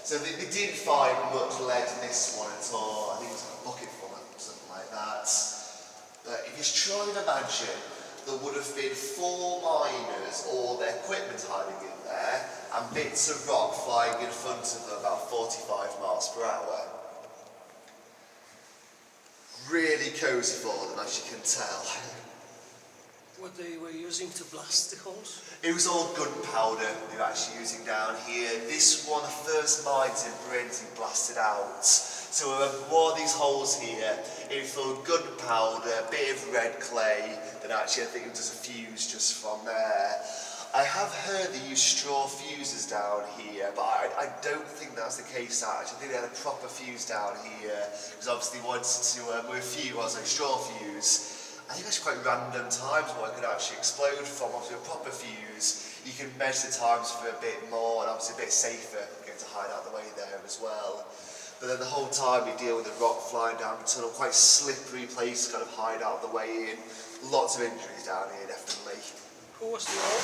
So they didn't find much lead in this one at all. I think it was like a bucket full or something like that. But if you try and imagine, there would have been 4 miners or their equipment hiding in there and bits of rock flying in front of them about 45 miles per hour. Really cosy for them, as you can tell. What they were using to blast the holes? It was all gunpowder they were actually using down here. This one, the first mines in Britain blasted out. So one of these holes here, it filled gunpowder, a bit of red clay, then actually I think it was a fuse just from there. I have heard they use straw fuses down here, but I don't think that's the case actually. I think they had a proper fuse down here, because obviously they wanted to move fuse, like straw fuse. I think that's quite random times where it could actually explode from. Obviously a proper fuse, you can measure the times for a bit more and obviously a bit safer, getting to hide out the way there as well. But then the whole time you deal with the rock flying down the tunnel, quite slippery place to kind of hide out the way in. Lots of injuries down here, definitely. Who was the owner?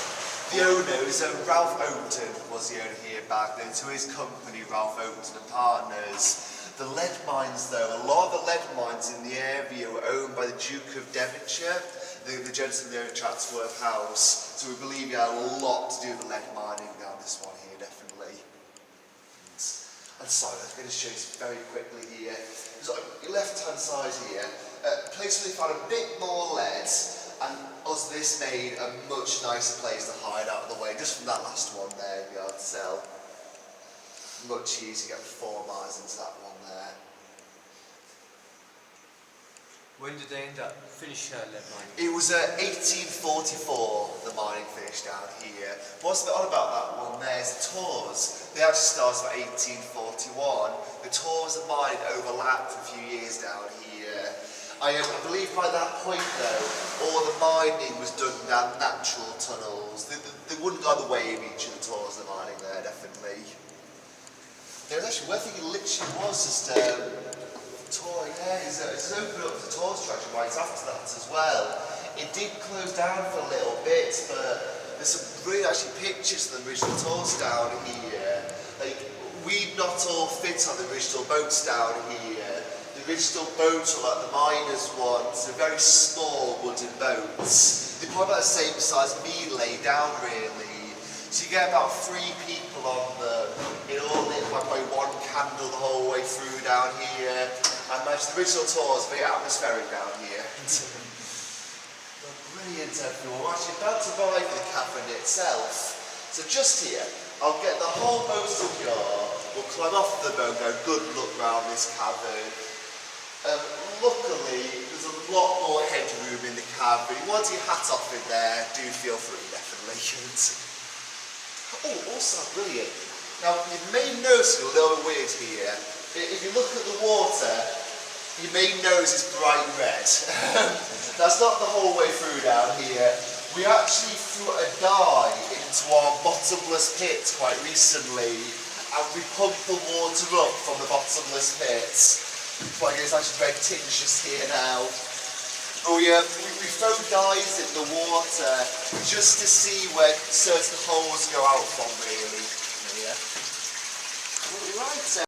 The owner was Ralph Overton was the owner here back then, to his company, Ralph Overton and Partners. The lead mines though, a lot of the lead mines in the area were owned by the Duke of Devonshire, the gentleman there at Chatsworth House, so we believe he had a lot to do with the lead mining down this one here, definitely. And sorry, I'm going to show you very quickly here. So on your left hand side here, a place where they found a bit more lead, and us this made a much nicer place to hide out of the way, just from that last one there, you to tell. Much easier to get 4 miles into that one there. When did they end up finish lead mining? It was 1844 the mining finished down here. What's a bit odd about that one there is the tours. They actually started about 1841. The tours of mining overlapped for a few years down here. I believe by that point though, all the mining was done down natural tunnels. They wouldn't go the way of each of the tours of mining there, definitely. There's actually one thing it literally was just tour, yeah, it's opened up the tour structure right after that as well. It did close down for a little bit, but there's some really actually pictures of the original tours down here. Like, we'd not all fit on the original boats down here. The original boats were like the miners' ones, they're very small wooden boats. They're probably about the same size me laid down really. So you get about 3 people on them, it all lit by 1 candle the whole way through down here. And the original tour is very atmospheric down here. Well, brilliant everyone, we're actually about to arrive at the cavern itself. So just here, I'll get the whole boat secure, we'll climb off the boat, go good look round this cavern. Luckily, there's a lot more headroom in the cavern. If you want your hat off in there, do feel free, definitely. Oh, also brilliant. Now, you may notice a little bit weird here. If you look at the water, you may notice it's bright red. That's not the whole way through down here. We actually threw a dye into our bottomless pit quite recently, and we pumped the water up from the bottomless pits. That's why it's actually red tinge just here now. Oh yeah, we throw dyes in the water just to see where certain holes go out from really. Yeah. Right.